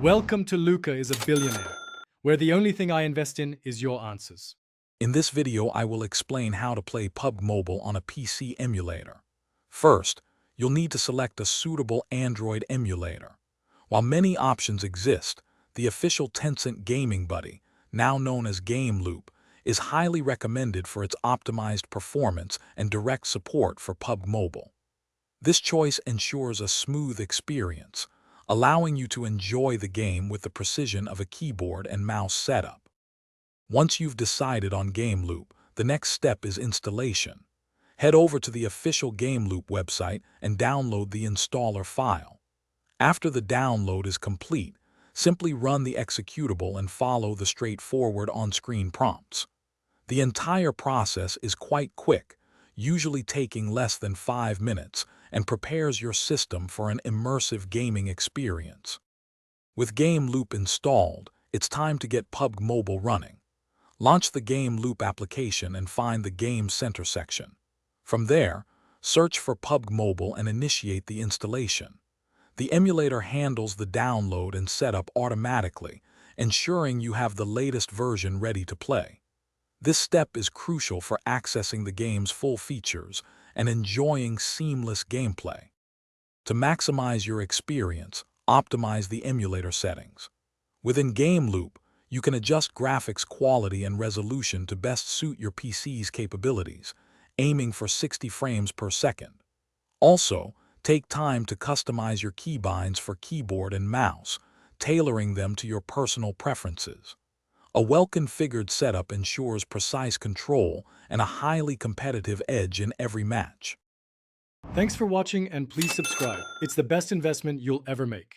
Welcome to Luca is a Billionaire, where the only thing I invest in is your answers. In this video, I will explain how to play PUBG Mobile on a PC emulator. First, you'll need to select a suitable Android emulator. While many options exist, the official Tencent Gaming Buddy, now known as Game Loop, is highly recommended for its optimized performance and direct support for PUBG Mobile. This choice ensures a smooth experience, allowing you to enjoy the game with the precision of a keyboard and mouse setup. Once you've decided on Game Loop, the next step is installation. Head over to the official Game Loop website and download the installer file. After the download is complete, simply run the executable and follow the straightforward on-screen prompts. The entire process is quite quick, usually taking less than 5 minutes, and prepares your system for an immersive gaming experience. With Game Loop installed, it's time to get PUBG Mobile running. Launch the Game Loop application and find the Game Center section. From there, search for PUBG Mobile and initiate the installation. The emulator handles the download and setup automatically, ensuring you have the latest version ready to play. This step is crucial for accessing the game's full features and enjoying seamless gameplay. To maximize your experience, optimize the emulator settings. Within Game Loop, you can adjust graphics quality and resolution to best suit your PC's capabilities, aiming for 60 frames per second. Also, take time to customize your keybinds for keyboard and mouse, tailoring them to your personal preferences. A well-configured setup ensures precise control and a highly competitive edge in every match. Thanks for watching and please subscribe. It's the best investment you'll ever make.